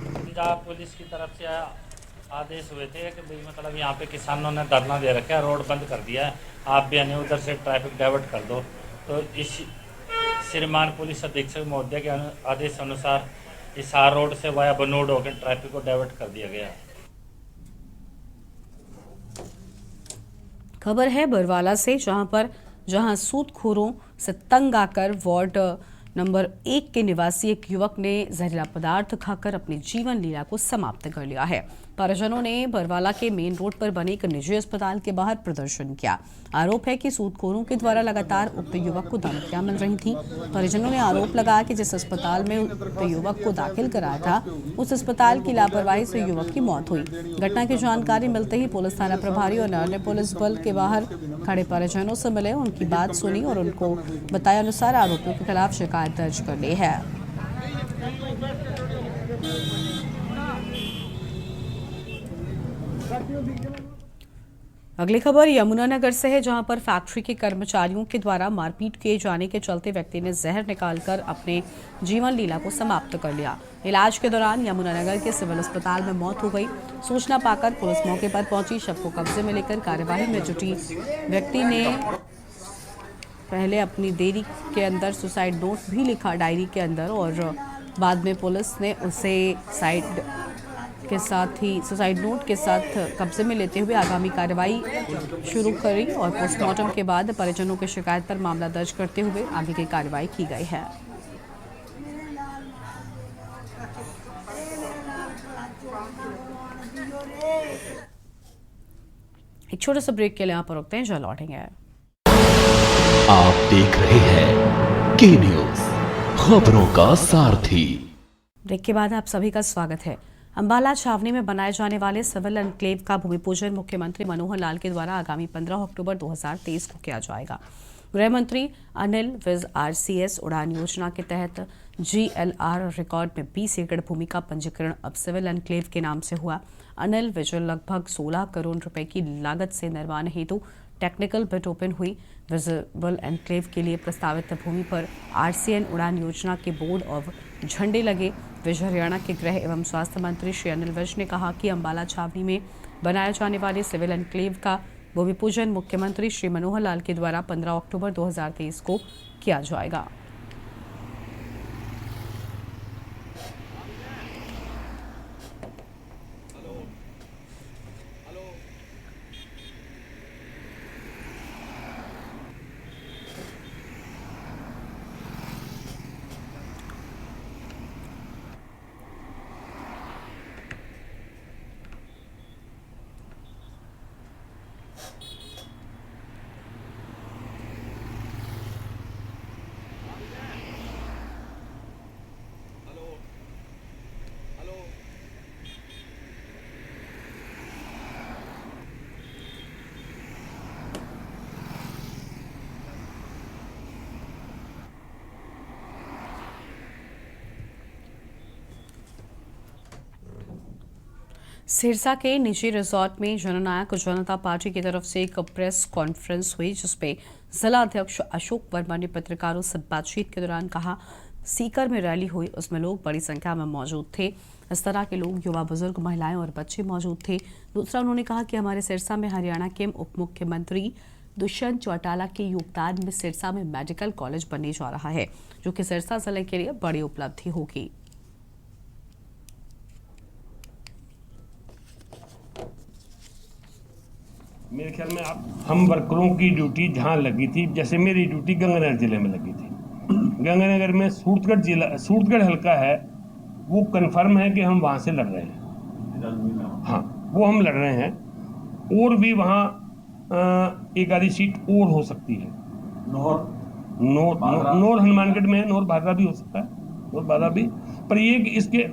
पंजाब पुलिस की तरफ से आदेश हुए थे कि भाई मतलब यहाँ पे किसानों ने धरना दे रखा है, रोड बंद कर दिया है, आप भी आने उधर से ट्रैफिक डाइवर्ट कर दो। तो इस श्रीमान पुलिस अधीक्षक महोदय के आदेश अनुसार हिसार रोड से वाया बनोड होकर ट्रैफिक को डाइवर्ट कर दिया गया। खबर है बरवाला से, जहां सूदखोरों से तंग आकर वार्ड नंबर 1 के निवासी एक युवक ने जहरीला पदार्थ खाकर अपनी जीवन लीला को समाप्त कर लिया है। परिजनों ने बरवाला के मेन रोड पर बने एक निजी अस्पताल के बाहर प्रदर्शन किया। आरोप है कि सूदखोरों के द्वारा लगातार उक्त युवक को धमकियां मिल रही थी। परिजनों ने आरोप लगाया कि जिस अस्पताल में उक्त युवक को दाखिल कराया था, उस अस्पताल की लापरवाही से युवक की मौत हुई। घटना की जानकारी मिलते ही पुलिस थाना प्रभारी और अन्य पुलिस बल के बाहर खड़े परिजनों से मिले, उनकी बात सुनी और उनको बताया अनुसार आरोपियों के खिलाफ शिकायत दर्ज कर ली है। अगली खबर यमुनानगर से है, जहां पर फैक्ट्री के कर्मचारियों के द्वारा मारपीट किए जाने के चलते व्यक्ति ने जहर निकालकर अपने जीवन लीला को समाप्त कर लिया। इलाज के दौरान यमुनानगर के सिविल अस्पताल में मौत हो गई। सूचना पाकर पुलिस मौके पर पहुंची। शव को कब्जे में लेकर कार्यवाही में जुटी। व्यक्ति ने पहले अपनी डायरी के अंदर सुसाइड नोट भी लिखा डायरी के अंदर, और बाद में पुलिस ने उसे सुसाइड नोट के साथ कब्जे में लेते हुए आगामी कार्रवाई शुरू करी और पोस्टमार्टम के बाद परिजनों की शिकायत पर मामला दर्ज करते हुए आगे की कार्रवाई की गई है। एक छोटे से ब्रेक के लिए यहाँ पर रुकते हैं, जल्द लौटेंगे। आप देख रहे हैं के न्यूज, खबरों का सारथी। ब्रेक के बाद आप सभी का स्वागत है। अंबाला छावनी में बनाए जाने वाले सिविल एनक्लेव का भूमि पूजन मुख्यमंत्री मनोहर लाल के द्वारा आगामी 15 अक्टूबर 2023 को किया जाएगा। गृह मंत्री अनिल विज RCS उड़ान योजना के तहत GLR रिकॉर्ड में 20 एकड़ भूमि का पंजीकरण अब सिविल एनक्लेव के नाम से हुआ। अनिल विज लगभग 16 करोड़ रुपए की लागत से निर्माण हेतु टेक्निकल बिड ओपन हुई। विजिबल एनक्लेव के लिए प्रस्तावित भूमि पर RCN उड़ान योजना के बोर्ड और झंडे लगे। विजय हरियाणा के गृह एवं स्वास्थ्य मंत्री श्री अनिल विज ने कहा कि अंबाला छावनी में बनाए जाने वाले सिविल एनक्लेव का भूमि पूजन मुख्यमंत्री श्री मनोहर लाल के द्वारा 15 अक्टूबर 2023 को किया जाएगा। सिरसा के निजी रिजॉर्ट में जननायक जनता पार्टी की तरफ से एक प्रेस कॉन्फ्रेंस हुई, जिसमें जिला अध्यक्ष अशोक वर्मा ने पत्रकारों से बातचीत के दौरान कहा, सीकर में रैली हुई, उसमें लोग बड़ी संख्या में मौजूद थे। इस तरह के लोग युवा, बुजुर्ग, महिलाएं और बच्चे मौजूद थे। दूसरा, उन्होंने कहा कि हमारे सिरसा में हरियाणा के उप मुख्यमंत्री दुष्यंत चौटाला के योगदान में सिरसा में मेडिकल कॉलेज बनने जा रहा है, जो कि सिरसा जिले के लिए बड़ी उपलब्धि होगी। मेरे ख्याल में हम वर्करों की ड्यूटी जहाँ लगी थी, जैसे मेरी ड्यूटी गंगानगर जिले में लगी थी। गंगानगर में सूरतगढ़ हल्का है, वो कंफर्म है कि हम वहाँ से लड़ रहे हैं। हाँ, वो हम लड़ रहे हैं। और भी वहाँ एक आधी सीट और हो सकती है। नौर हनुमानगढ़ में है, नौर भादरा भी हो सकता है, नौर भादरा भी। पर ये इसके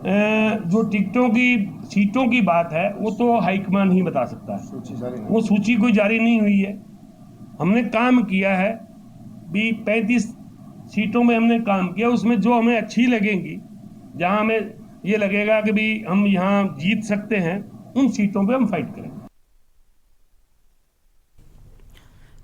जो टिकटों की सीटों की बात है, वो तो हाईकमान ही बता सकता है। वो सूची कोई जारी नहीं हुई है। हमने काम किया है भी 35 सीटों में हमने काम किया, उसमें जो हमें अच्छी लगेंगी, जहां हमें ये लगेगा कि भी हम यहाँ जीत सकते हैं, उन सीटों पे हम फाइट करेंगे।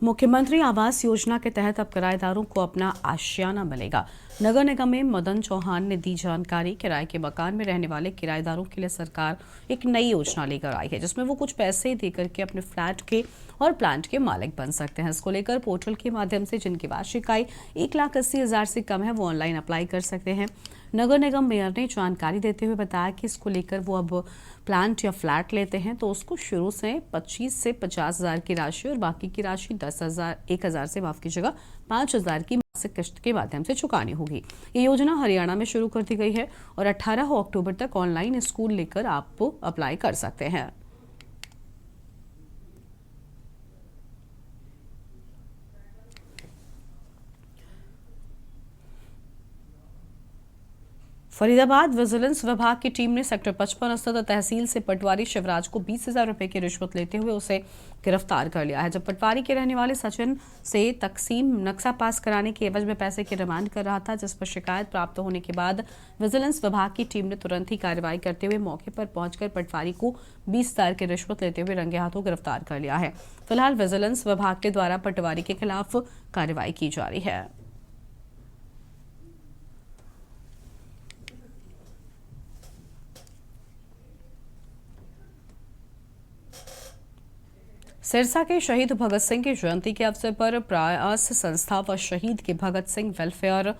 मुख्यमंत्री आवास योजना के तहत अब किराएदारों को अपना आशियाना मिलेगा। नगर निगम में मदन चौहान ने दी जानकारी। किराए के मकान में रहने वाले किराएदारों के लिए सरकार एक नई योजना लेकर आई है, जिसमें वो कुछ पैसे देकर के अपने फ्लैट के और प्लांट के मालिक बन सकते हैं। इसको लेकर पोर्टल के माध्यम से जिनकी वार्षिक आय 1,80,000 से कम है, वो ऑनलाइन अप्लाई कर सकते हैं। नगर निगम मेयर ने जानकारी देते हुए बताया कि इसको लेकर वो अब प्लांट या फ्लैट लेते हैं तो उसको शुरू से 25 से 50,000 की राशि और बाकी की राशि 1,000 से माफ कीजिएगा 5,000 की मासिक किस्त के माध्यम से चुकानी होगी। ये योजना हरियाणा में शुरू कर दी गई है और 18 अक्टूबर तक ऑनलाइन स्कूल लेकर आप अप्लाई कर सकते हैं। फरीदाबाद विजिलेंस विभाग की टीम ने सेक्टर 55 स्थित तहसील से पटवारी शिवराज को 20,000 रुपए की रिश्वत लेते हुए उसे गिरफ्तार कर लिया है। जब पटवारी के रहने वाले सचिन से तकसीम नक्शा पास कराने के एवज में पैसे की डिमांड कर रहा था, जिस पर शिकायत प्राप्त होने के बाद विजिलेंस विभाग की टीम ने तुरंत ही कार्रवाई करते हुए मौके पर पहुंचकर पटवारी को 20,000 की रिश्वत लेते हुए रंगे हाथों गिरफ्तार कर लिया है। फिलहाल विजिलेंस विभाग के द्वारा पटवारी के खिलाफ कार्रवाई की जा रही है। सिरसा के शहीद भगत सिंह की जयंती के अवसर पर प्रयास संस्था व शहीद के भगत सिंह वेलफेयर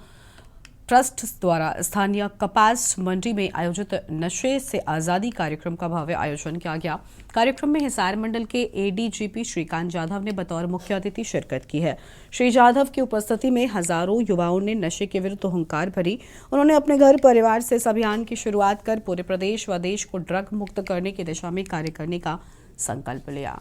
ट्रस्ट द्वारा स्थानीय कपास मंडी में आयोजित नशे से आजादी कार्यक्रम का भव्य आयोजन किया गया। कार्यक्रम में हिसार मंडल के एडीजीपी श्रीकांत जाधव ने बतौर मुख्य अतिथि शिरकत की है। श्री जाधव की उपस्थिति में हजारों युवाओं ने नशे के विरुद्ध हुंकार भरी। उन्होंने अपने घर परिवार से इस अभियान की शुरुआत कर पूरे प्रदेश व देश को ड्रग मुक्त करने की दिशा में कार्य करने का संकल्प लिया।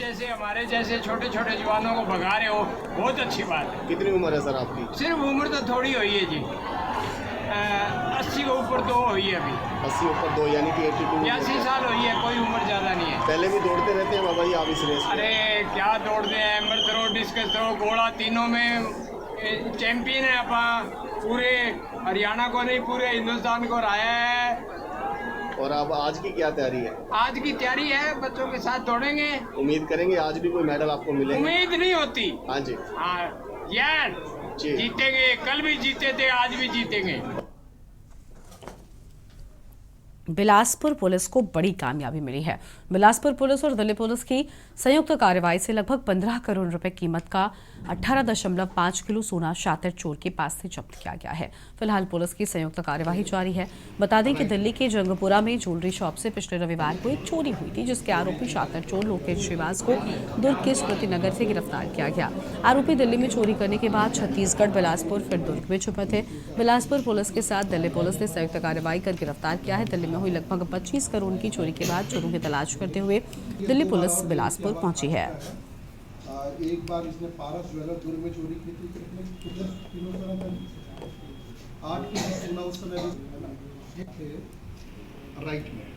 जैसे हमारे जैसे छोटे छोटे जवानों को भगा रहे हो, बहुत अच्छी बात है। कितनी उम्र है सर आपकी? सिर्फ उम्र तो थोड़ी हुई है जी, 80 के ऊपर 2 हुई है अभी। 80 ऊपर 2 यानी कि 82 साल हुई है, कोई उम्र ज़्यादा नहीं है। पहले भी दौड़ते रहते हैं बाबा जी आप इस रेस? अरे क्या दौड़ते हैं, मर्द थ्रो, डिस्कस थ्रो, घोड़ा, तीनों में चैंपियन है। आप पूरे हरियाणा को नहीं पूरे हिंदुस्तान को हराया है। और अब आज की क्या तैयारी है? आज की तैयारी है, बच्चों के साथ दौड़ेंगे। उम्मीद करेंगे आज भी कोई मेडल आपको मिले? उम्मीद नहीं होती। हाँ जी, हाँ, यार जीतेंगे, कल भी जीते थे, आज भी जीतेंगे। बिलासपुर पुलिस को बड़ी कामयाबी मिली है। बिलासपुर पुलिस और दिल्ली पुलिस की संयुक्त कार्रवाई से लगभग 15 करोड़ रुपए कीमत का 18.5 किलो सोना शातिर चोर के पास से जब्त किया गया है। फिलहाल पुलिस की संयुक्त कार्यवाही जारी है। बता दें कि दिल्ली के जंगपुरा में ज्वेलरी शॉप से पिछले रविवार को एक चोरी हुई थी, जिसके आरोपी शातिर चोर लोकेश श्रीवास को दुर्ग के स्मृति नगर से गिरफ्तार किया गया। आरोपी दिल्ली में चोरी करने के बाद छत्तीसगढ़, बिलासपुर फिर दुर्ग में छुपे थे। बिलासपुर पुलिस के साथ दिल्ली पुलिस ने संयुक्त कार्रवाई कर गिरफ्तार किया है। दिल्ली में हुई लगभग 25 करोड़ की चोरी के बाद चोरों की तलाश करते हुए दिल्ली पुलिस बिलासपुर पहुंची है। एक बार इसने पारस ज्वेलर दुर्ग में चोरी की थी, कितने किलो सोना था? 8 किलो सोना उस समय भी राइट में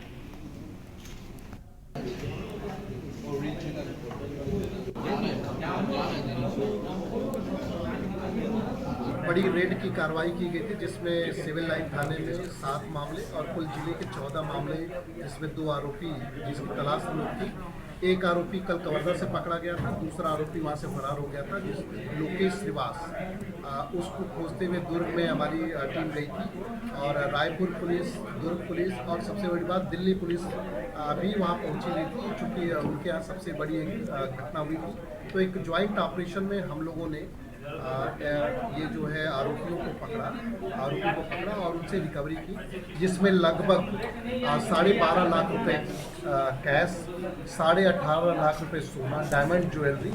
बड़ी रेड की कार्रवाई की गई थी, जिसमें सिविल लाइन थाने में 7 मामले और कुल जिले के 14 मामले, जिसमें 2 आरोपी जिसकी तलाश हम लोग थी। एक आरोपी कल कवर्धा से पकड़ा गया था, दूसरा आरोपी वहां से फरार हो गया था, जिस लोकेश श्रीवास। उसको खोजते हुए दुर्ग में हमारी टीम गई थी और रायपुर पुलिस, दुर्ग पुलिस और सबसे बड़ी बात दिल्ली पुलिस भी वहां पहुंची हुई थी, चूँकि उनके यहाँ सबसे बड़ी एक घटना हुई थी। तो एक ज्वाइंट ऑपरेशन में हम लोगों ने ये जो है आरोपियों को पकड़ा और उनसे रिकवरी की, जिसमें लगभग 12.5 लाख रुपए कैश, 18.5 लाख रुपए सोना, डायमंड ज्वेलरी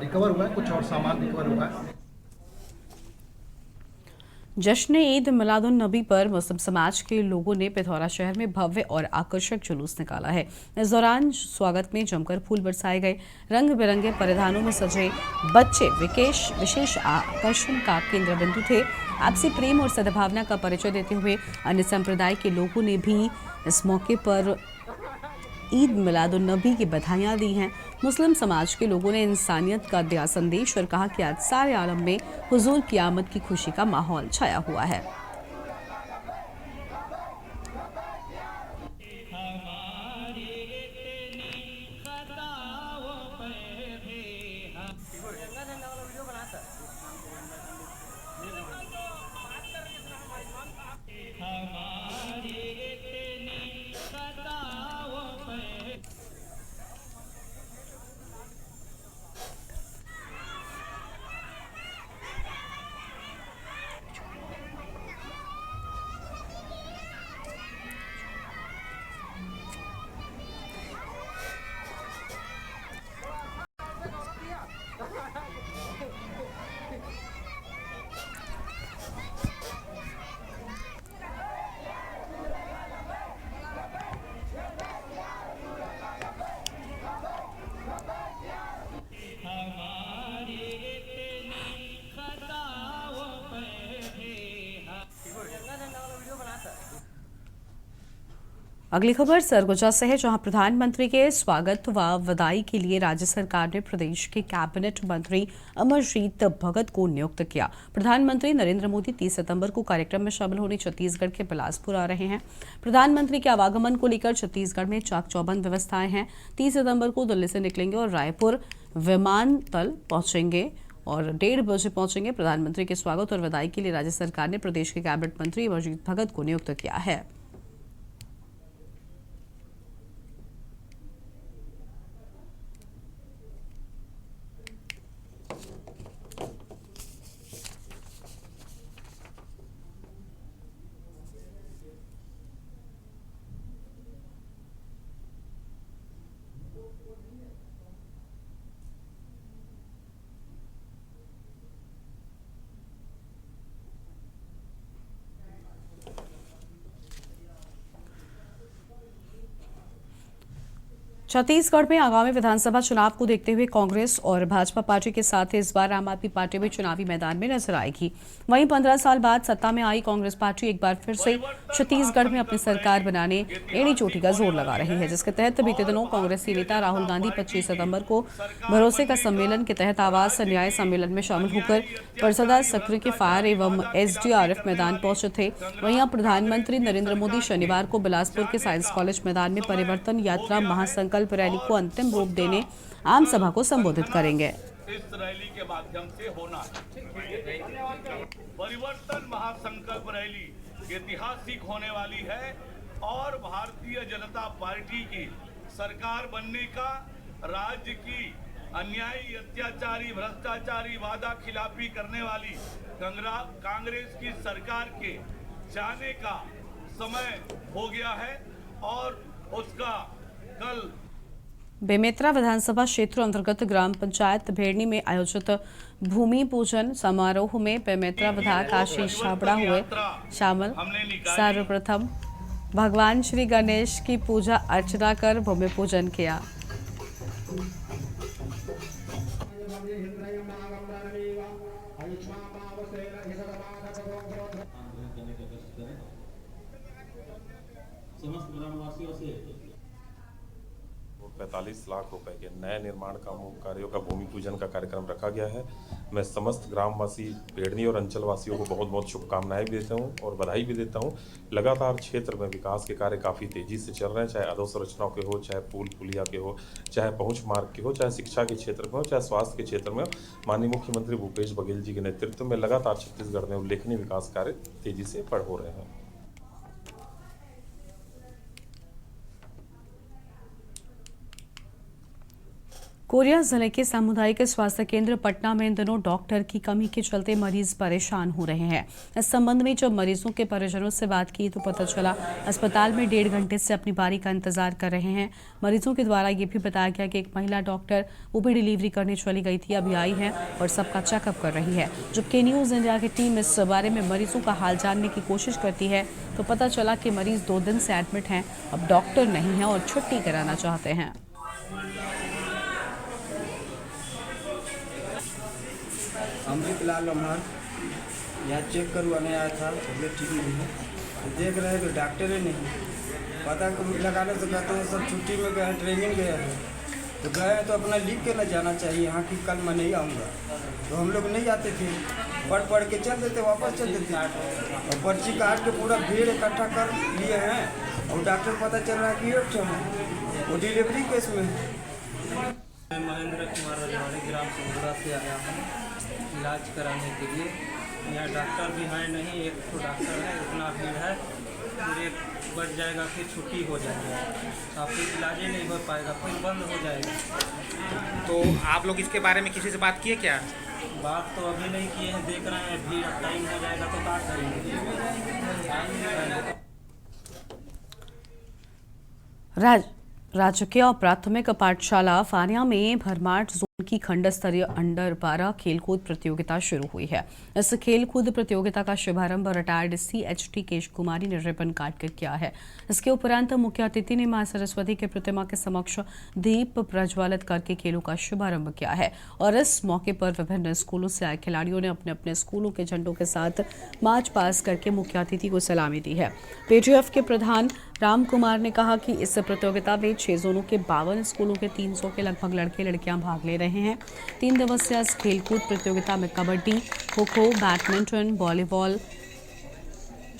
रिकवर हुआ है। कुछ और सामान रिकवर हुआ है। जश्न ईद मिलादुन नबी पर मुस्लिम समाज के लोगों ने पिथौरा शहर में भव्य और आकर्षक जुलूस निकाला है। इस दौरान स्वागत में जमकर फूल बरसाए गए। रंग बिरंगे परिधानों में सजे बच्चे विशेष आकर्षण का केंद्र बिंदु थे। आपसी प्रेम और सद्भावना का परिचय देते हुए अन्य संप्रदाय के लोगों ने भी इस मौके पर ईद मिलादुन नबी की बधाइयां दी हैं। मुस्लिम समाज के लोगों ने इंसानियत का दिया संदेश और कहा कि आज सारे आलम में हुजूर की आमद की खुशी का माहौल छाया हुआ है। अगली खबर सरगुजा से है, जहां प्रधानमंत्री के स्वागत व विदाई के लिए राज्य सरकार ने प्रदेश के कैबिनेट मंत्री अमरजीत भगत को नियुक्त किया। प्रधानमंत्री नरेंद्र मोदी 30 सितंबर को कार्यक्रम में शामिल होने छत्तीसगढ़ के बिलासपुर आ रहे हैं। प्रधानमंत्री के आवागमन को लेकर छत्तीसगढ़ में चाक चौबंद व्यवस्थाएं हैं। 30 सितंबर को दिल्ली से निकलेंगे और रायपुर विमानतल पहुंचेंगे और 1:30 बजे पहुंचेंगे। प्रधानमंत्री के स्वागत और विदाई के लिए राज्य सरकार ने प्रदेश के कैबिनेट मंत्री अमरजीत भगत को नियुक्त किया है। छत्तीसगढ़ में आगामी विधानसभा चुनाव को देखते हुए कांग्रेस और भाजपा पार्टी के साथ इस बार आम आदमी पार्टी भी चुनावी मैदान में नजर आएगी। वहीं 15 साल बाद सत्ता में आई कांग्रेस पार्टी एक बार फिर से छत्तीसगढ़ में अपनी सरकार बनाने एड़ी चोटी का जोर लगा रही है, जिसके तहत बीते दिनों कांग्रेसी नेता राहुल गांधी 25 सितंबर को भरोसे का सम्मेलन के तहत आवास न्याय सम्मेलन में शामिल होकर परसदा सक्रिय के फायर एवं SDRF मैदान पहुंचे थे। वहीं प्रधानमंत्री नरेंद्र मोदी शनिवार को बिलासपुर के साइंस कॉलेज मैदान में परिवर्तन यात्रा महासंकल्प रैली को अंतिम रूप देने आम सभा को संबोधित करेंगे। इस रैली के माध्यम से होना है। परिवर्तन महासंकल्प रैली ऐतिहासिक होने वाली है और भारतीय जनता पार्टी की सरकार बनने का राज्य की अन्यायी, अत्याचारी, भ्रष्टाचारी, वादा खिलाफी करने वाली कांग्रेस की सरकार के जाने का समय हो गया है और उसका कल बेमेतरा विधानसभा क्षेत्र अंतर्गत ग्राम पंचायत भेड़नी में आयोजित भूमि पूजन समारोह में बेमेतरा विधायक आशीष छाबड़ा हुए शामिल। सर्वप्रथम भगवान श्री गणेश की पूजा अर्चना कर भूमि पूजन किया। समस्त ग्रामवासियों से 45 लाख रुपए के नए निर्माण कार्यों का भूमि पूजन का कार्यक्रम रखा गया है। मैं समस्त ग्रामवासी भेड़नी और अंचल वासियों को बहुत बहुत शुभकामनाएं भी देता हूं और बधाई भी देता हूं। लगातार क्षेत्र में विकास के कार्य काफ़ी तेजी से चल रहे हैं, चाहे अधोसंरचनाओं के हो, चाहे पुल पुलिया के हो, चाहे पहुंच मार्ग के हो, चाहे शिक्षा के क्षेत्र में हो, चाहे स्वास्थ्य के क्षेत्र में हो। माननीय मुख्यमंत्री भूपेश बघेल जी के नेतृत्व में लगातार छत्तीसगढ़ में उल्लेखनीय विकास कार्य तेजी से हो रहे हैं। कोरिया जिले के सामुदायिक स्वास्थ्य केंद्र पटना में इन दिनों डॉक्टर की कमी के चलते मरीज परेशान हो रहे हैं। इस संबंध में जब मरीजों के परिजनों से बात की तो पता चला अस्पताल में 1.5 घंटे से अपनी बारी का इंतजार कर रहे हैं। मरीजों के द्वारा ये भी बताया गया कि एक महिला डॉक्टर वो भी डिलीवरी करने चली गई थी, अभी आई है और सबका चेकअप कर रही है। जबकि न्यूज इंडिया की टीम इस बारे में मरीजों का हाल जानने की कोशिश करती है तो पता चला कि मरीज 2 दिन से एडमिट हैं, अब डॉक्टर नहीं है और छुट्टी कराना चाहते हैं। अमृत लाल लम्हार यहाँ चेक करवाने आया था, तबियत ठीक नहीं है, तो देख रहे हैं तो डॉक्टर ही नहीं, पता लगाने से कहते हैं सब छुट्टी में गए हैं, ट्रेनिंग गए हैं, तो गए हैं तो अपना लिख के न जाना चाहिए यहाँ की कल मैं नहीं आऊँगा। तो हम लोग नहीं आते थे, पढ़ के चल देते, वापस चल देते और पर्ची काट के पूरा भीड़ इकट्ठा कर लिए हैं और डॉक्टर पता चल रहा है कि एक है वो डिलीवरी केस में। मैं महेंद्र कुमार रजवाड़ी ग्राम संगुड़ा से आया हूँ इलाज कराने के लिए। यहाँ डॉक्टर भी है नहीं, एक तो डॉक्टर है, इतना भीड़ है, पूरे बच जाएगा, फिर छुट्टी हो जाएगी, फिर इलाज ही नहीं हो पाएगा, फिर बंद हो जाएगा। तो आप लोग इसके बारे में किसी से बात किए क्या? बात तो अभी नहीं किए हैं, देख रहे हैं भीड़, टाइम हो जाएगा तो क्या करेंगे। राजकीय और प्राथमिक पाठशाला फानिया में भरमाट जोन की खंड स्तरीय अंडर 12 खेलकूद प्रतियोगिता शुरू हुई है। इस खेलकूद प्रतियोगिता का शुभारंभ रिटायर्ड CHT केश कुमारी ने रिबन काट कर किया है। इसके उपरांत मुख्य अतिथि ने मां सरस्वती के प्रतिमा के समक्ष दीप प्रज्वलित करके खेलों का शुभारंभ किया है और इस मौके पर विभिन्न स्कूलों से आए खिलाड़ियों ने अपने अपने स्कूलों के झंडों के साथ मार्च पास करके मुख्य अतिथि को सलामी दी है। PTF के प्रधान राम कुमार ने कहा कि इस प्रतियोगिता में 6 जोनों के 52 स्कूलों के 300 के लगभग लड़के लड़कियां भाग ले रहे हैं। 3 दिवसीय इस खेलकूद प्रतियोगिता में kabaddi, kho kho, badminton, volleyball,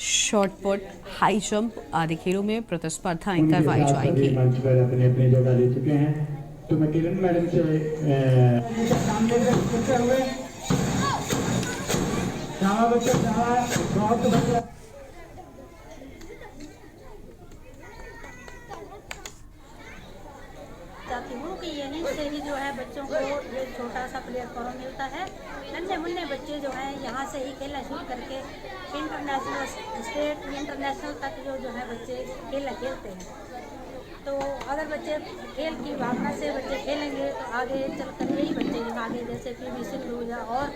shot put, high jump आदि खेलों में प्रतिस्पर्धाएं करवाई जाएंगी। अपने जगह ले चुके हैं तो मैं किरण मैडम से चाहती हूँ कि यहीं से ही जो है बच्चों को ये छोटा सा प्लेटफॉर्म मिलता है। नन्हे मुन्ने बच्चे जो हैं यहाँ से ही खेलना शुरू करके इंटरनेशनल, स्टेट, इंटरनेशनल तक जो है बच्चे खेलते हैं। तो अगर बच्चे खेल की भावना से बच्चे खेलेंगे तो आगे चलकर यही बच्चे जो आगे जैसे PV सिंधु या और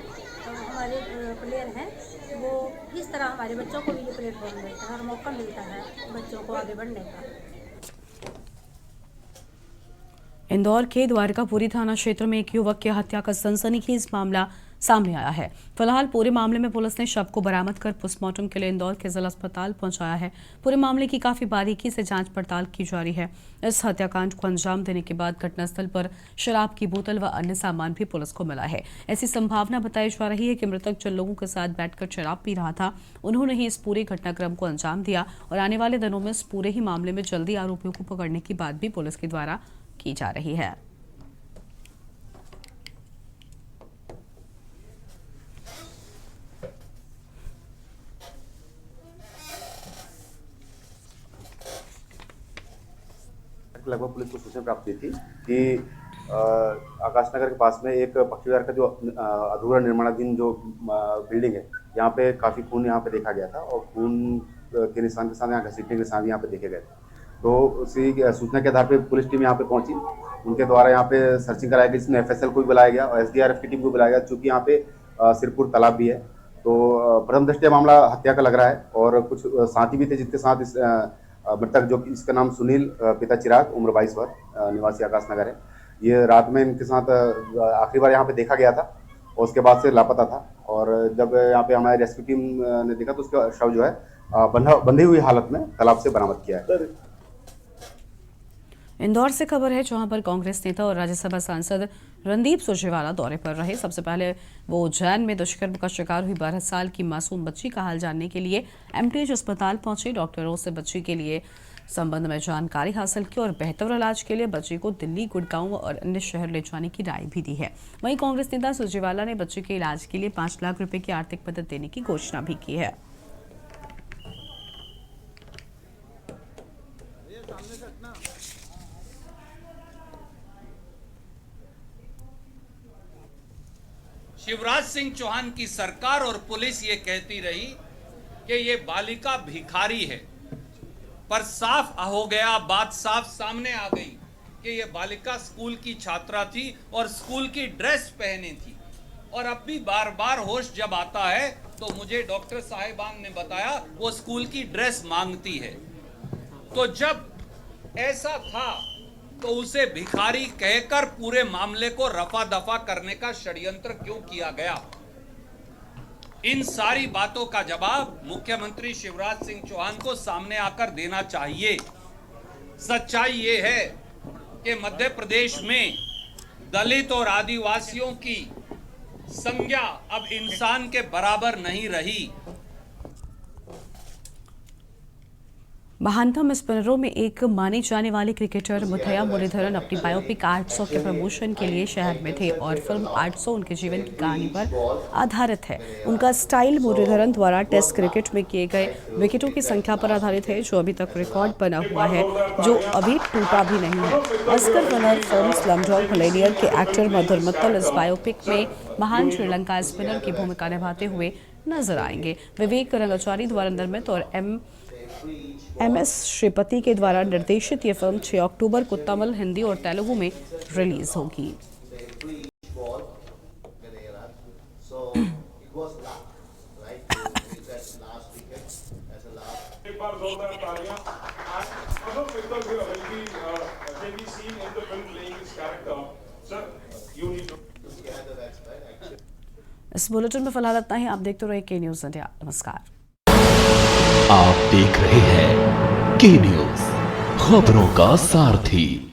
हमारे प्लेयर हैं वो इस तरह हमारे बच्चों को भी ये प्लेटफॉर्म मिलता है और मौका मिलता है बच्चों को आगे बढ़ने का। इंदौर के द्वारकापुरी थाना क्षेत्र में एक युवक की हत्या का सनसनीखेज मामला सामने आया है। फिलहाल पूरे मामले में पुलिस ने शव को बरामद कर पोस्टमार्टम के लिए इंदौर के जिला अस्पताल पहुंचाया है। पूरे मामले की काफी बारीकी से जांच पड़ताल की जा रही है। इस हत्याकांड को अंजाम देने के बाद घटनास्थल पर शराब की बोतल व अन्य सामान भी पुलिस को मिला है। ऐसी संभावना बताई जा रही है कि मृतक जिन लोगों के साथ बैठकर शराब पी रहा था उन्होंने ही इस पूरे घटनाक्रम को अंजाम दिया और आने वाले दिनों में इस पूरे ही मामले में जल्दी आरोपियों को पकड़ने की बात भी पुलिस के द्वारा की जा रही है। के लगभग पुलिस को सूचना प्राप्त हुई थी कि आकाशनगर के पास में एक पक्षी विहार का जो अधूरा निर्माणाधीन जो बिल्डिंग है, यहाँ पे काफ़ी खून यहाँ पे देखा गया था और खून के निशान के साथ यहाँ घसीटने के निशान यहाँ पे देखे गए थे। तो उसी सूचना के आधार पे पुलिस टीम यहाँ पे पहुंची, उनके द्वारा यहाँ पे सर्चिंग कराई गई, जिसमें FSL को भी बुलाया गया और SDRF की टीम को बुलाया गया, चूँकि यहाँ पे सिरपुर तालाब भी है। तो प्रथम दृष्टया मामला हत्या का लग रहा है और कुछ साथी भी थे जिनके साथ इस मृतक, जो इसका नाम सुनील पिता चिराग उम्र 22 वर्ष निवासी आकाशनगर है, ये रात में इनके साथ आखिरी बार यहाँ पे देखा गया था और उसके बाद से लापता था। और जब यहाँ पे हमारी रेस्क्यू टीम ने देखा तो उसका शव जो है बंधी हुई हालत में तालाब से बरामद किया है। इंदौर से खबर है, जहां पर कांग्रेस नेता और राज्यसभा सांसद रणदीप सुरजेवाला दौरे पर रहे। सबसे पहले वो उज्जैन में दुष्कर्म का शिकार हुई 12 साल की मासूम बच्ची का हाल जानने के लिए MTH अस्पताल पहुंचे। डॉक्टरों से बच्ची के लिए संबंध में जानकारी हासिल की और बेहतर इलाज के लिए बच्ची को दिल्ली, गुड़गांव और अन्य शहर ले जाने की राय भी दी है। वहीं कांग्रेस नेता सुरजेवाला ने बच्ची के इलाज के लिए 5 लाख रुपए की आर्थिक मदद देने की घोषणा भी की है। शिवराज सिंह चौहान की सरकार और पुलिस ये कहती रही कि ये बालिका भिखारी है, पर साफ हो गया, बात साफ सामने आ गई कि ये बालिका स्कूल की छात्रा थी और स्कूल की ड्रेस पहनी थी। और अब भी बार बार होश जब आता है तो मुझे डॉक्टर साहिबान ने बताया वो स्कूल की ड्रेस मांगती है। तो जब ऐसा था तो उसे भिखारी कहकर पूरे मामले को रफा दफा करने का षड्यंत्र क्यों किया गया? इन सारी बातों का जवाब मुख्यमंत्री शिवराज सिंह चौहान को सामने आकर देना चाहिए। सच्चाई ये है कि मध्य प्रदेश में दलित और आदिवासियों की संज्ञा अब इंसान के बराबर नहीं रही। महानतम स्पिनरों में एक माने जाने वाले क्रिकेटर मुथैया मुरलीधरन अपनी बायोपिक 800 के प्रमोशन के लिए शहर में थे और फिल्म 800 उनके जीवन की कहानी पर आधारित है। उनका स्टाइल मुरलीधरन द्वारा टेस्ट क्रिकेट में किए गए विकेटों की संख्या पर आधारित है, जो अभी तक रिकॉर्ड बना हुआ है, जो अभी टूटा भी नहीं है। Oscar winner film Slumdog millionaire के एक्टर मधुर मित्तल इस बायोपिक में महान श्रीलंका स्पिनर की भूमिका निभाते हुए नजर आएंगे। विवेक रंगाचारी द्वारा निर्मित और MS श्रीपति के द्वारा निर्देशित ये फिल्म 6 अक्टूबर को तमिल, हिंदी और तेलुगु में रिलीज होगी। इस बुलेटिन में फिलहाल इतना ही। आप देखते रहिए के न्यूज़ इंडिया। नमस्कार। आप देख रहे हैं के न्यूज़, खबरों का सारथी।